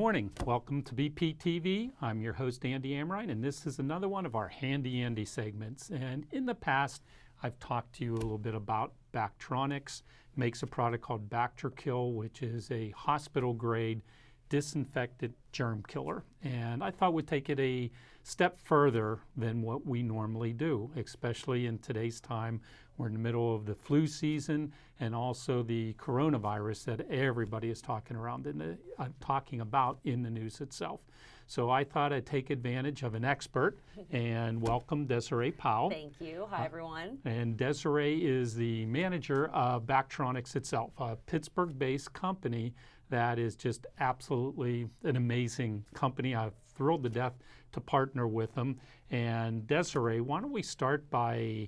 morning. Welcome to BPTV. I'm your host, Andy Amrine, and this is another one of our Handy Andy segments. And in the past, I've talked to you a little bit about Bactronics. Makes a product called Bactrakill, which is a hospital-grade disinfectant germ killer. And I thought we'd take it a step further than what we normally do, especially in today's time. We're in the middle of the flu season and also the coronavirus that everybody is talking about in the news itself. So I thought I'd take advantage of an expert and welcome Desiree Powell. Thank you. Hi, everyone. And Desiree is the manager of Bactronics itself, a Pittsburgh-based company that is just absolutely an amazing company. I'm thrilled to death to partner with them. And Desiree, why don't we start by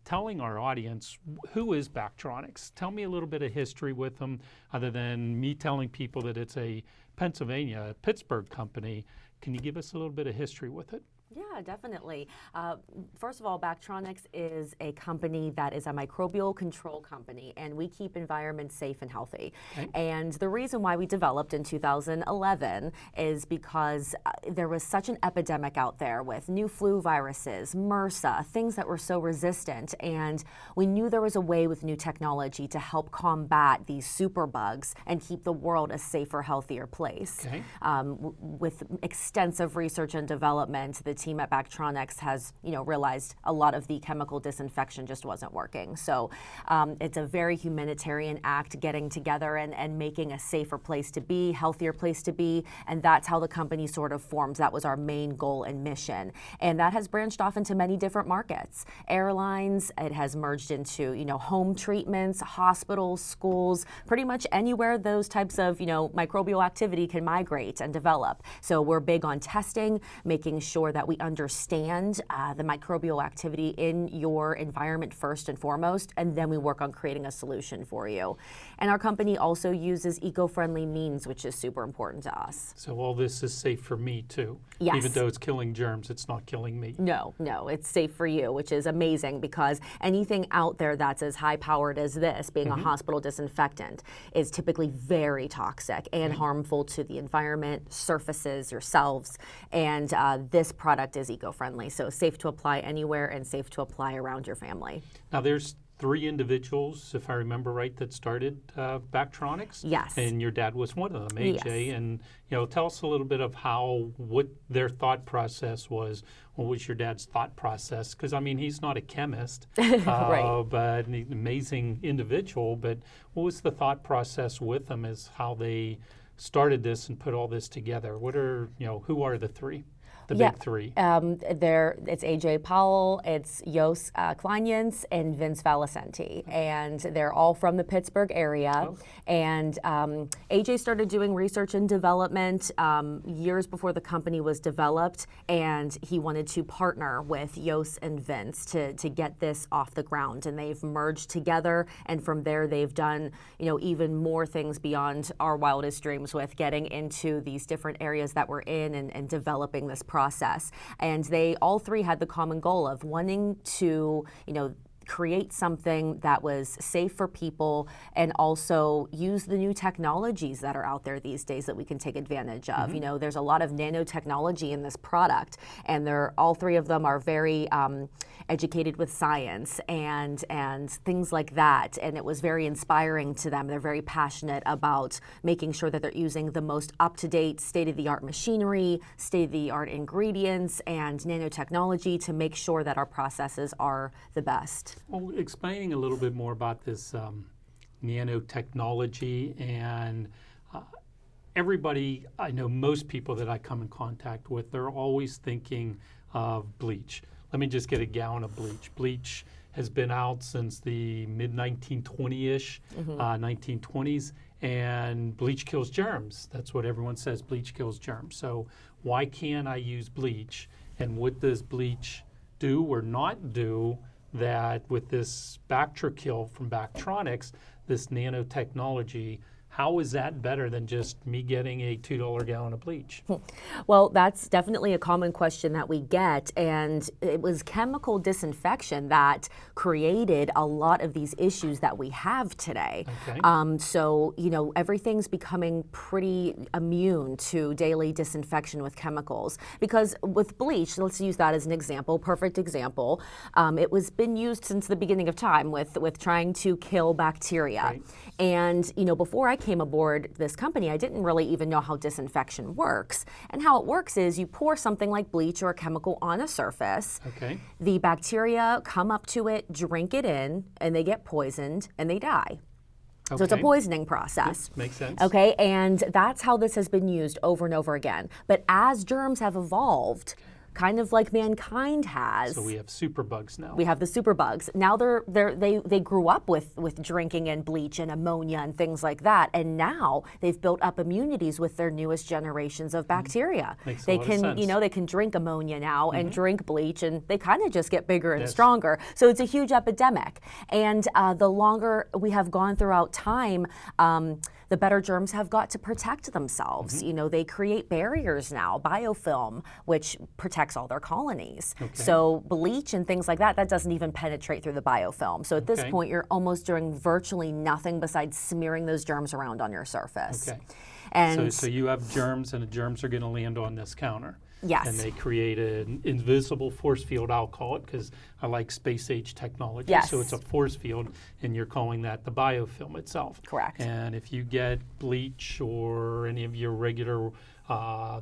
telling our audience, who is Bactronics? Tell me a little bit of history with them, other than me telling people that it's a Pittsburgh company. Can you give us a little bit of history with it? Yeah, definitely. First of all, Bactronics is a company that is a microbial control company, and we keep environments safe and healthy. Okay. And the reason why we developed in 2011 is because there was such an epidemic out there with new flu viruses, MRSA, things that were so resistant, and we knew there was a way with new technology to help combat these superbugs and keep the world a safer, healthier place. Okay. With extensive research and development, the team at Bactronics has, realized a lot of the chemical disinfection just wasn't working. So it's a very humanitarian act, getting together and making a safer place to be, healthier place to be, and that's how the company sort of formed. That was our main goal and mission. And that has branched off into many different markets. Airlines, it has merged into, home treatments, hospitals, schools, pretty much anywhere those types of, microbial activity can migrate and develop. So we're big on testing, making sure that we understand the microbial activity in your environment first and foremost, and then we work on creating a solution for you. And our company also uses eco-friendly means, which is super important to us. So all this is safe for me too? Yes. Even though it's killing germs, it's not killing me? No, it's safe for you, which is amazing, because anything out there that's as high-powered as this, being a hospital disinfectant, is typically very toxic and harmful to the environment, surfaces, yourselves, and this product is eco-friendly, so safe to apply anywhere and safe to apply around your family. Now there's 3 individuals, if I remember right, that started Bactronics. Yes. And your dad was one of them, AJ. Yes. And tell us a little bit of what their thought process was. What was your dad's thought process? Because he's not a chemist, right. But an amazing individual. But what was the thought process with them as how they started this and put all this together? Who are the 3? The big 3. It's AJ Powell, it's Jos Kleinjens, and Vince Valicenti, and they're all from the Pittsburgh area. Oh. And AJ started doing research and development years before the company was developed, and he wanted to partner with Jos and Vince to get this off the ground. And they've merged together, and from there they've done even more things beyond our wildest dreams with getting into these different areas that we're in and developing this process. And they all 3 had the common goal of wanting to, create something that was safe for people and also use the new technologies that are out there these days that we can take advantage of. There's a lot of nanotechnology in this product, and all 3 of them are very educated with science and things like that, and it was very inspiring to them. They're very passionate about making sure that they're using the most up-to-date, state-of-the-art machinery, state-of-the-art ingredients, and nanotechnology to make sure that our processes are the best. Well, explaining a little bit more about this nanotechnology, and everybody, I know most people that I come in contact with, they're always thinking of bleach. Let me just get a gallon of bleach. Bleach has been out since the mid-1920-ish, 1920s, and bleach kills germs. That's what everyone says, bleach kills germs. So why can't I use bleach? And what does bleach do or not do that with this Bactrakill from Bactronics, this nanotechnology, How is that better than just me getting a $2 gallon of bleach? Well, that's definitely a common question that we get, and it was chemical disinfection that created a lot of these issues that we have today. Okay. So, everything's becoming pretty immune to daily disinfection with chemicals. Because with bleach, let's use that as an example, perfect example, it was been used since the beginning of time with trying to kill bacteria. Right. And, before I came aboard this company, I didn't really even know how disinfection works. And how it works is you pour something like bleach or a chemical on a surface. Okay. The bacteria come up to it, drink it in, and they get poisoned and they die. Okay. So it's a poisoning process. Makes sense. Okay, and that's how this has been used over and over again. But as germs have evolved, kind of like mankind has. So we have superbugs now. We have the superbugs. Now they grew up with drinking and bleach and ammonia and things like that, and now they've built up immunities with their newest generations of bacteria. Makes a They lot of can, sense. they can drink ammonia now and drink bleach, and they kind of just get bigger and Yes. stronger. So it's a huge epidemic. And the longer we have gone throughout time, the better germs have got to protect themselves. They create barriers now, biofilm, which protects all their colonies. Okay. So bleach and things like that doesn't even penetrate through the biofilm. So at this Okay. point, you're almost doing virtually nothing besides smearing those germs around on your surface. Okay. And So you have germs, and the germs are going to land on this counter. Yes. And they create an invisible force field, I'll call it, because I like space age technology. Yes. So it's a force field, and you're calling that the biofilm itself. Correct. And if you get bleach or any of your regular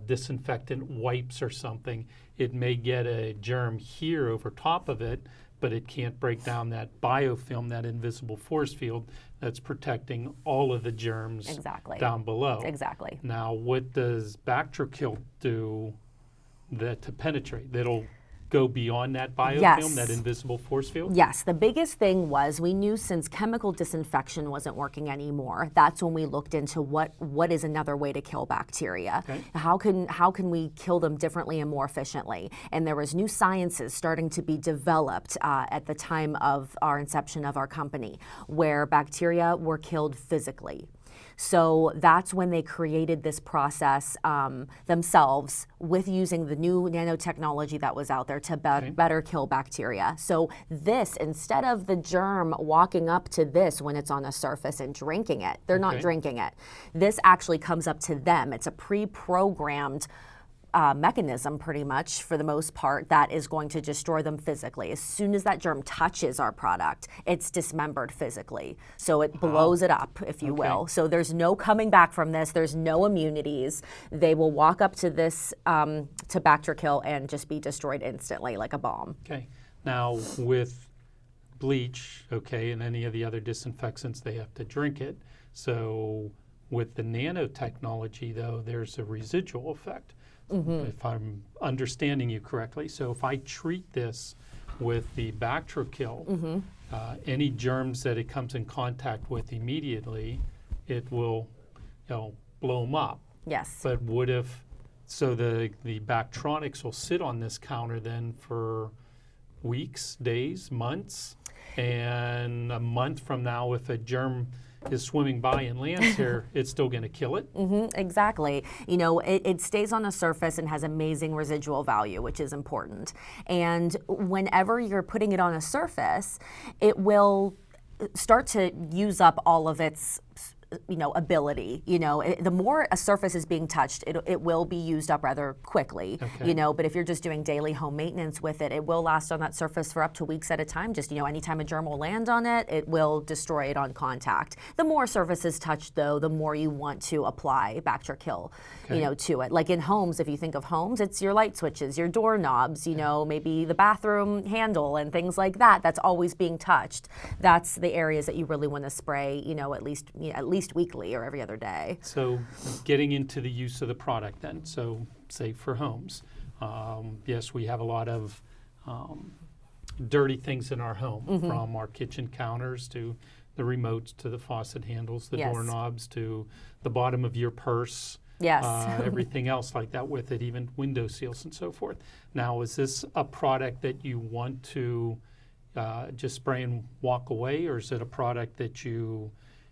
disinfectant wipes or something, it may get a germ here over top of it, but it can't break down that biofilm, that invisible force field that's protecting all of the germs Exactly. down below. Exactly. Now, what does Bactrokill do to penetrate? That'll go beyond that biofilm, Yes. that invisible force field? Yes, the biggest thing was we knew since chemical disinfection wasn't working anymore, that's when we looked into what is another way to kill bacteria. Okay. How can we kill them differently and more efficiently? And there was new sciences starting to be developed at the time of our inception of our company, where bacteria were killed physically. So that's when they created this process themselves with using the new nanotechnology that was out there to better kill bacteria. So this, instead of the germ walking up to this when it's on a surface and drinking it, they're not Okay. drinking it. This actually comes up to them. It's a pre-programmed mechanism, pretty much, for the most part, that is going to destroy them physically. As soon as that germ touches our product, it's dismembered physically. So it blows it up, if you will. So there's no coming back from this. There's no immunities. They will walk up to this, to Bactrokill, and just be destroyed instantly, like a bomb. Okay. Now, with bleach, okay, and any of the other disinfectants, they have to drink it. So with the nanotechnology, though, there's a residual effect. If I'm understanding you correctly. So if I treat this with the Bactrokill, any germs that it comes in contact with immediately, it will, blow them up. Yes. But what if, so the Bactronics will sit on this counter then for weeks, days, months, and a month from now, if a germ is swimming by and lands here, it's still going to kill it? Exactly. It stays on the surface and has amazing residual value, which is important. And whenever you're putting it on a surface, it will start to use up all of its ability. The more a surface is being touched, it will be used up rather quickly. Okay. But if you're just doing daily home maintenance with it, it will last on that surface for up to weeks at a time. Just anytime a germ will land on it, it will destroy it on contact. The more surface is touched, though, the more you want to apply Bactrokill, to it. Like in homes, if you think of homes, it's your light switches, your doorknobs, maybe the bathroom handle and things like that. That's always being touched. That's the areas that you really want to spray, at least weekly or every other day. So getting into the use of the product then, so say for homes, yes, we have a lot of dirty things in our home, from our kitchen counters to the remotes to the faucet handles, the Yes. doorknobs to the bottom of your purse. Yes. Everything else like that with it, even window seals and so forth. Now, is this a product that you want to just spray and walk away, or is it a product that you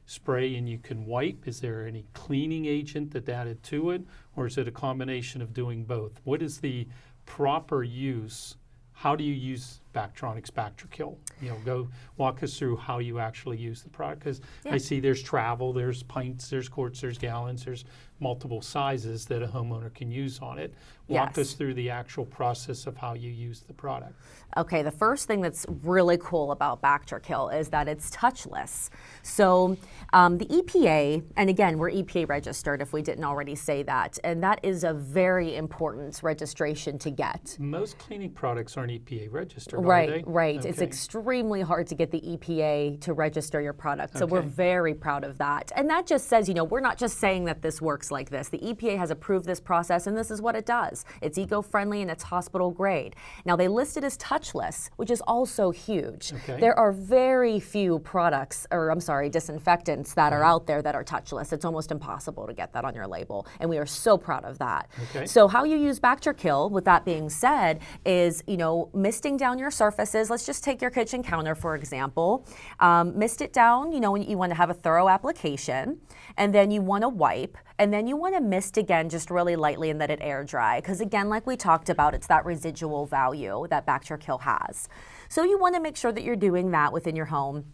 spray and you can wipe? Is there any cleaning agent that's added to it, or is it a combination of doing both? What is the proper use? How do you use Bactronics Bactrakill? Go walk us through how you actually use the product, because I see there's travel, there's pints, there's quarts, there's gallons, there's multiple sizes that a homeowner can use on it. Walk us through the actual process of how you use the product. Okay, the first thing that's really cool about Bactrakill is that it's touchless. So the EPA, and again, we're EPA registered if we didn't already say that, and that is a very important registration to get. Most cleaning products aren't EPA registered, Right, are they? right. Okay. It's extremely hard to get the EPA to register your product. So we're very proud of that. And that just says, we're not just saying that this works like this. The EPA has approved this process, and this is what it does. It's eco-friendly and it's hospital grade. Now, they list it as touchless, which is also huge. There are very few products, or I'm sorry, disinfectants that are out there that are touchless. It's almost impossible to get that on your label, and we are so proud of that. So how you use Bactrakill, with that being said, is, misting down your surfaces. Let's just take your kitchen counter, for example. Mist it down, when you want to have a thorough application, and then you want to wipe, and then you want to mist again just really lightly and let it air dry, because again, like we talked about, it's that residual value that Bactrakill has. So you want to make sure that you're doing that within your home.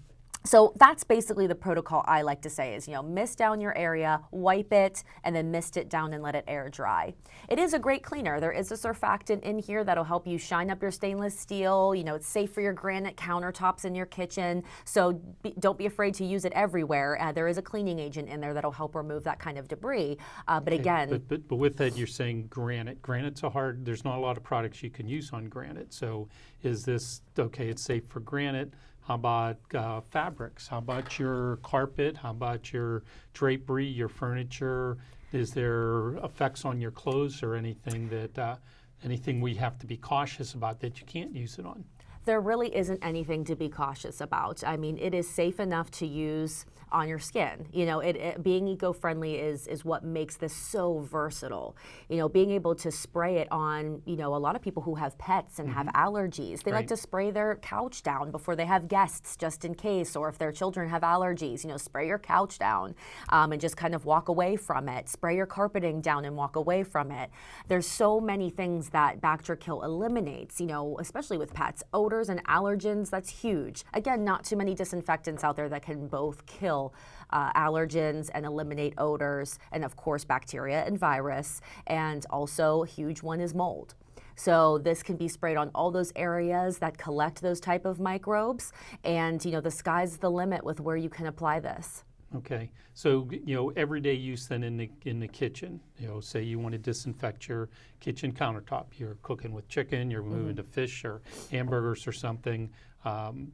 So that's basically the protocol I like to say is, mist down your area, wipe it, and then mist it down and let it air dry. It is a great cleaner. There is a surfactant in here that'll help you shine up your stainless steel. It's safe for your granite countertops in your kitchen. So don't be afraid to use it everywhere. There is a cleaning agent in there that'll help remove that kind of debris. But again... But with that, you're saying granite. Granite's there's not a lot of products you can use on granite. So is this, it's safe for granite. How about fabrics? How about your carpet? How about your drapery, your furniture? Is there effects on your clothes or anything anything we have to be cautious about that you can't use it on? There really isn't anything to be cautious about. I mean, it is safe enough to use on your skin. Being eco-friendly is what makes this so versatile. Being able to spray it on, a lot of people who have pets and have allergies, they like to spray their couch down before they have guests just in case, or if their children have allergies, spray your couch down and just kind of walk away from it. Spray your carpeting down and walk away from it. There's so many things that Bactrakill eliminates, especially with pets. Odors and allergens, that's huge. Again, not too many disinfectants out there that can both kill allergens and eliminate odors, and of course bacteria and virus, and also a huge one is mold. So this can be sprayed on all those areas that collect those type of microbes, and the sky's the limit with where you can apply this. Okay, so everyday use then in the kitchen. Say you want to disinfect your kitchen countertop. You're cooking with chicken. You're moving to fish or hamburgers or something.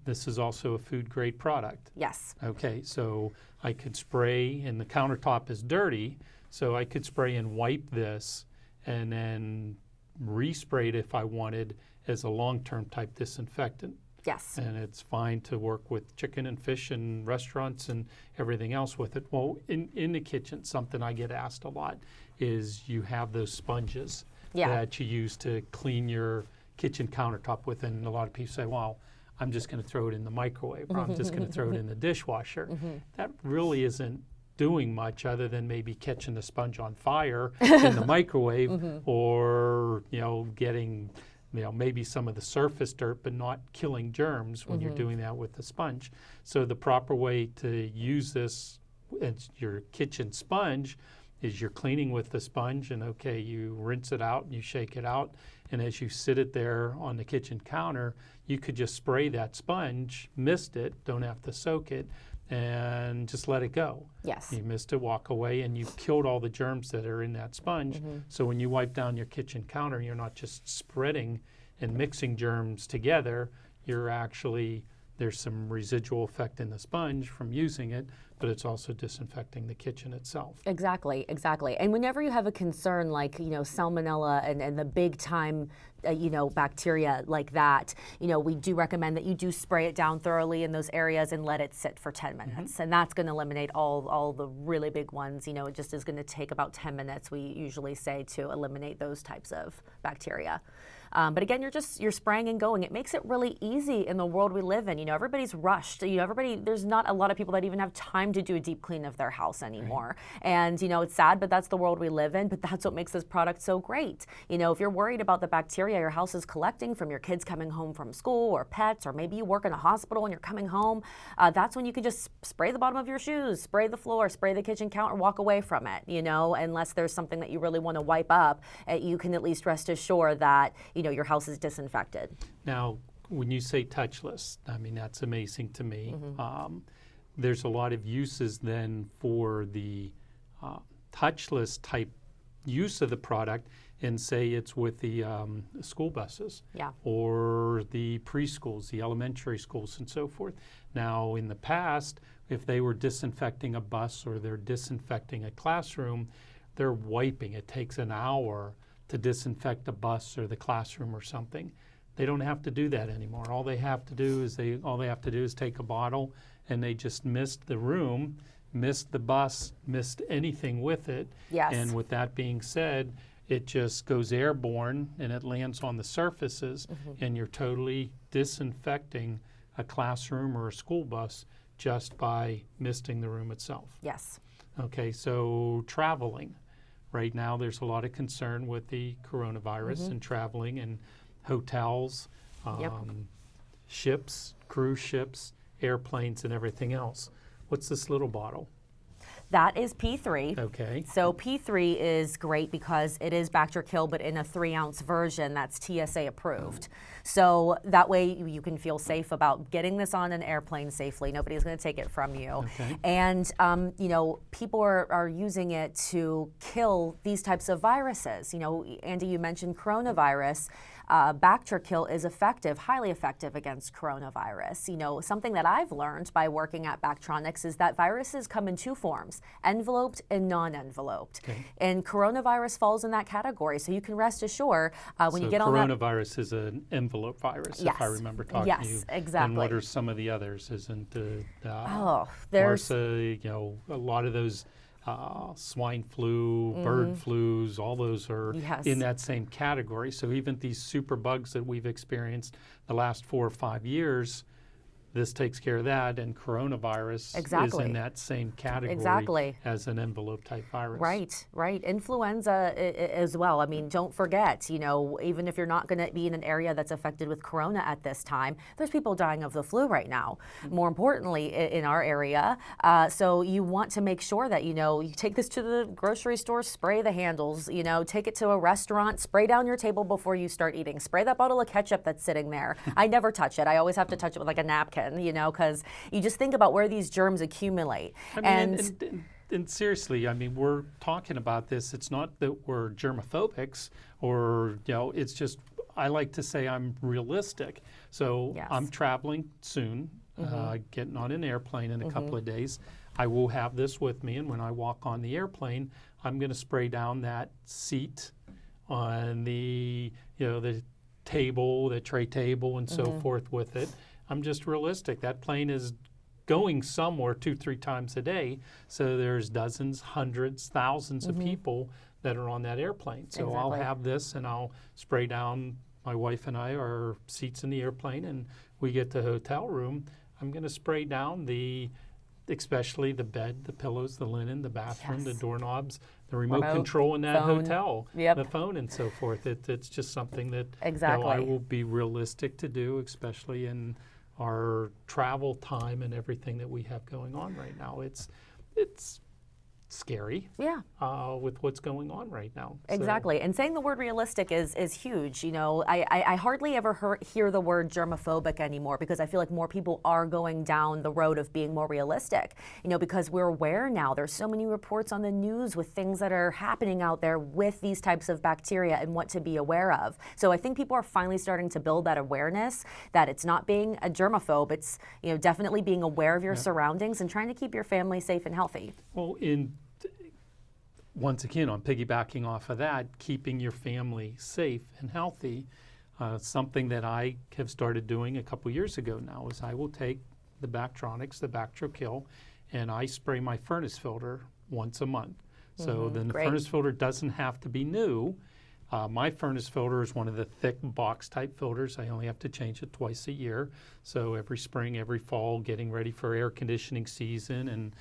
This is also a food grade product. Yes. Okay, so I could spray, and the countertop is dirty, so I could spray and wipe this, and then respray it if I wanted as a long-term type disinfectant. Yes. And it's fine to work with chicken and fish and restaurants and everything else with it. Well, in the kitchen, something I get asked a lot is you have those sponges that you use to clean your kitchen countertop with. And a lot of people say, well, I'm just going to throw it in the microwave, or I'm just going to throw it in the dishwasher. That really isn't doing much other than maybe catching the sponge on fire in the microwave, or getting maybe some of the surface dirt, but not killing germs when you're doing that with the sponge. So the proper way to use this as your kitchen sponge is you're cleaning with the sponge, and you rinse it out and you shake it out, and as you sit it there on the kitchen counter, you could just spray that sponge, mist it, don't have to soak it, and just let it go. Yes. You mist it, walk away, and you've killed all the germs that are in that sponge. So when you wipe down your kitchen counter, you're not just spreading and mixing germs together. There's some residual effect in the sponge from using it, but it's also disinfecting the kitchen itself. Exactly, exactly. And whenever you have a concern like, salmonella and the big time, bacteria like that, we do recommend that you do spray it down thoroughly in those areas and let it sit for 10 minutes. And that's going to eliminate all the really big ones. It just is going to take about 10 minutes, we usually say, to eliminate those types of bacteria. But again, you're spraying and going. It makes it really easy in the world we live in. Everybody's rushed. There's not a lot of people that even have time to do a deep clean of their house anymore. And it's sad, but that's the world we live in. But that's what makes this product so great. If you're worried about the bacteria your house is collecting from your kids coming home from school or pets, or maybe you work in a hospital and you're coming home, that's when you can just spray the bottom of your shoes, spray the floor, spray the kitchen counter, walk away from it. Unless there's something that you really want to wipe up, you can at least rest assured that your house is disinfected. Now, when you say touchless, I mean, that's amazing to me. There's a lot of uses then for the touchless type use of the product, and say it's with the school buses, or the preschools, the elementary schools, and so forth. Now, in the past, if they were disinfecting a bus or they're disinfecting a classroom, they're wiping. It takes an hour to disinfect a bus or the classroom or something. They don't have to do that anymore. All they have to do is take a bottle, and they just mist the room, mist the bus, mist anything with it. Yes. And with that being said, it just goes airborne and it lands on the surfaces, and you're totally disinfecting a classroom or a school bus just by misting the room itself. Yes. Okay, so traveling. Right now there's a lot of concern with the coronavirus and traveling and hotels, ships, cruise ships, airplanes, and everything else. What's this little bottle? That is P3. Okay. So P3 is great because it is Bactrikill, but in a 3-ounce version that's TSA approved. So that way you can feel safe about getting this on an airplane safely. Nobody's going to take it from you. Okay. And, people are using it to kill these types of viruses. Andy, you mentioned coronavirus. Bactrikill is effective, highly effective against coronavirus. Something that I've learned by working at Bactronics is that viruses come in 2 forms, enveloped and non-enveloped. Okay. And coronavirus falls in that category. So you can rest assured when you get on that. Coronavirus is an envelope virus, Yes. if I remember talking to you. Yes, exactly. And what are some of the others? Isn't there's MRSA, a lot of those swine flu, bird flus, all those are in that same category. So even these super bugs that we've experienced the last 4 or 5 years, this takes care of that, and coronavirus is in that same category as an envelope type virus. Right. Influenza as well. I mean, don't forget, even if you're not going to be in an area that's affected with corona at this time, there's people dying of the flu right now. More importantly, in our area. So you want to make sure that, you take this to the grocery store, spray the handles, take it to a restaurant, spray down your table before you start eating. Spray that bottle of ketchup that's sitting there. I never touch it. I always have to touch it with like a napkin. Because you just think about where these germs accumulate. And seriously, I mean, we're talking about this. It's not that we're germophobics or, it's just, I like to say I'm realistic. So I'm traveling soon, getting on an airplane in a couple of days. I will have this with me, and when I walk on the airplane, I'm going to spray down that seat on the, the table, the tray table, and so forth with it. I'm just realistic. That plane is going somewhere 2-3 times a day. So there's dozens, hundreds, thousands of people that are on that airplane. So I'll have this and I'll spray down, my wife and I, our seats in the airplane, and we get to the hotel room. I'm going to spray down especially the bed, the pillows, the linen, the bathroom, the doorknobs, the remote control in that hotel, the phone, and so forth. It's just something that I will be realistic to do, especially in our travel time and everything that we have going on right now. It's scary with what's going on right now. Exactly. So. And saying the word realistic is huge. I hardly ever hear the word germophobic anymore because I feel like more people are going down the road of being more realistic, because we're aware now. There's so many reports on the news with things that are happening out there with these types of bacteria and what to be aware of. So I think people are finally starting to build that awareness that it's not being a germaphobe. It's, definitely being aware of your surroundings and trying to keep your family safe and healthy. Well, once again, on piggybacking off of that, keeping your family safe and healthy, something that I have started doing a couple years ago now is I will take the Bactronics, the Bactrikill, and I spray my furnace filter once a month. So then the furnace filter doesn't have to be new. My furnace filter is one of the thick box type filters. I only have to change it twice a year. So every spring, every fall, getting ready for air conditioning season and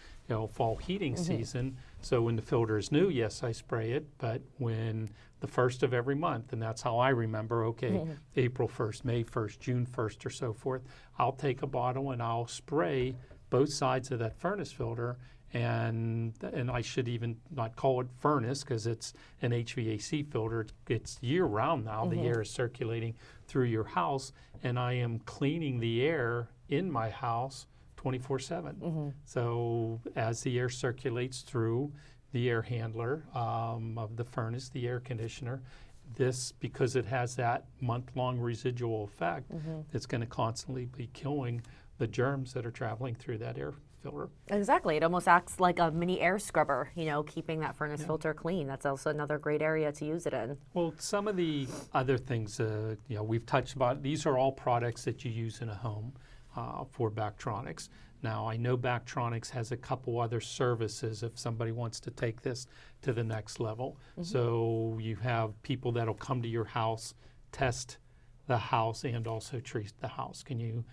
fall heating season. So when the filter is new, yes, I spray it, but when the first of every month, and that's how I remember, okay, April 1st, May 1st, June 1st, or so forth, I'll take a bottle and I'll spray both sides of that furnace filter, and I should even not call it furnace because it's an HVAC filter. It's year-round now. The air is circulating through your house, and I am cleaning the air in my house 24/7. So as the air circulates through the air handler of the furnace, the air conditioner, this, because it has that month-long residual effect, it's going to constantly be killing the germs that are traveling through that air filter. Exactly. It almost acts like a mini air scrubber, keeping that furnace filter clean. That's also another great area to use it in. Well, some of the other things, we've touched about, these are all products that you use in a home for Bactronics. Now, I know Bactronics has a couple other services if somebody wants to take this to the next level. So you have people that'll come to your house, test the house, and also treat the house. Can you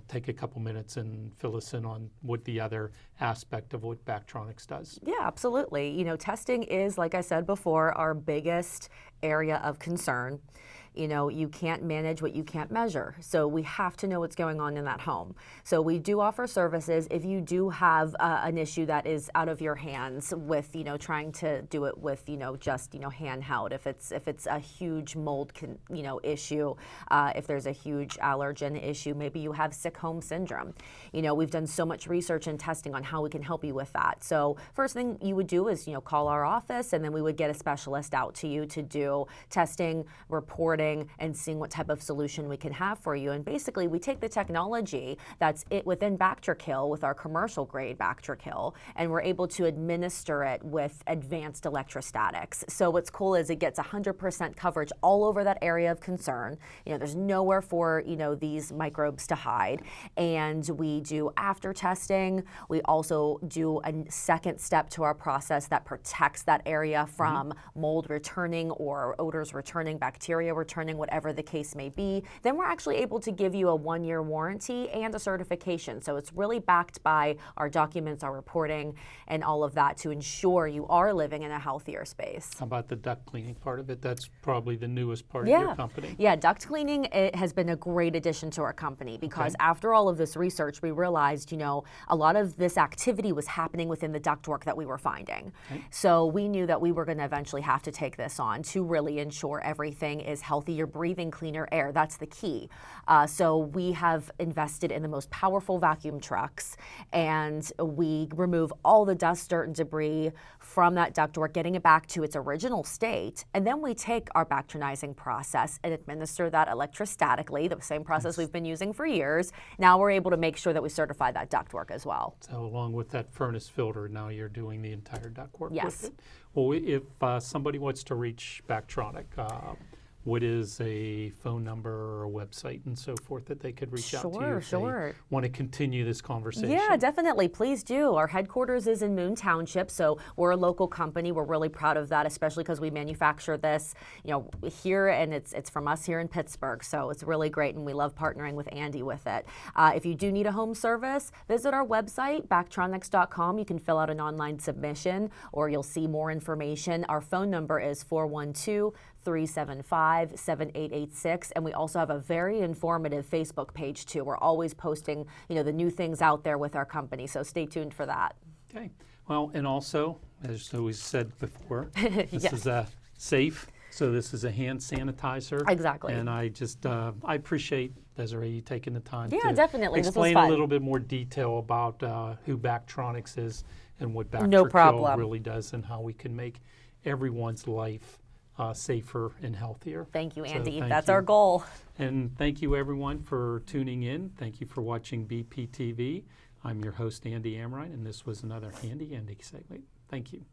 take a couple minutes and fill us in on what the other aspect of what Bactronics does? Yeah, absolutely. Testing is, like I said before, our biggest area of concern. You can't manage what you can't measure. So we have to know what's going on in that home. So we do offer services if you do have an issue that is out of your hands with, trying to do it with, just, handheld. If it's a huge mold, issue, if there's a huge allergen issue, maybe you have sick home syndrome. We've done so much research and testing on how we can help you with that. So first thing you would do is, call our office, and then we would get a specialist out to you to do testing, reporting, and seeing what type of solution we can have for you. And basically, we take the technology that's within Bactrakill, with our commercial grade Bactrakill, and we're able to administer it with advanced electrostatics. So what's cool is it gets 100% coverage all over that area of concern. There's nowhere for these microbes to hide. And we do after testing. We also do a second step to our process that protects that area from mold returning or odors returning, bacteria returning, whatever the case may be. Then we're actually able to give you a 1-year warranty and a certification. So it's really backed by our documents, our reporting, and all of that to ensure you are living in a healthier space. How about the duct cleaning part of it? That's probably the newest part of your company. Yeah, duct cleaning, it has been a great addition to our company because after all of this research, we realized, a lot of this activity was happening within the ductwork that we were finding. So we knew that we were going to eventually have to take this on to really ensure everything is healthy. You're breathing cleaner air. That's the key. So we have invested in the most powerful vacuum trucks, and we remove all the dust, dirt, and debris from that ductwork, getting it back to its original state. And then we take our Bactronizing process and administer that electrostatically, the same process we've been using for years. Now we're able to make sure that we certify that ductwork as well. So along with that furnace filter, now you're doing the entire ductwork Yes. with it? Well, if somebody wants to reach Bactronic, what is a phone number or a website and so forth that they could reach out to you if they want to continue this conversation? Yeah, definitely. Please do. Our headquarters is in Moon Township, so we're a local company. We're really proud of that, especially because we manufacture this, here, and it's from us here in Pittsburgh. So it's really great, and we love partnering with Andy with it. If you do need a home service, visit our website, Bactronics.com. You can fill out an online submission, or you'll see more information. Our phone number is 412-375-7886, and we also have a very informative Facebook page too. We're always posting, the new things out there with our company, so stay tuned for that. Okay. Well, and also, as we said before, this is safe. So this is a hand sanitizer. Exactly. And I just, I appreciate, Desiree, you taking the time to definitely. explain this was fun. a little bit more detail about who Bactronics is and what Bactrakill really does and how we can make everyone's life safer and healthier. Thank you, Andy. So That's our goal. And thank you, everyone, for tuning in. Thank you for watching BPTV. I'm your host, Andy Amrine, and this was another Handy Andy segment. Thank you.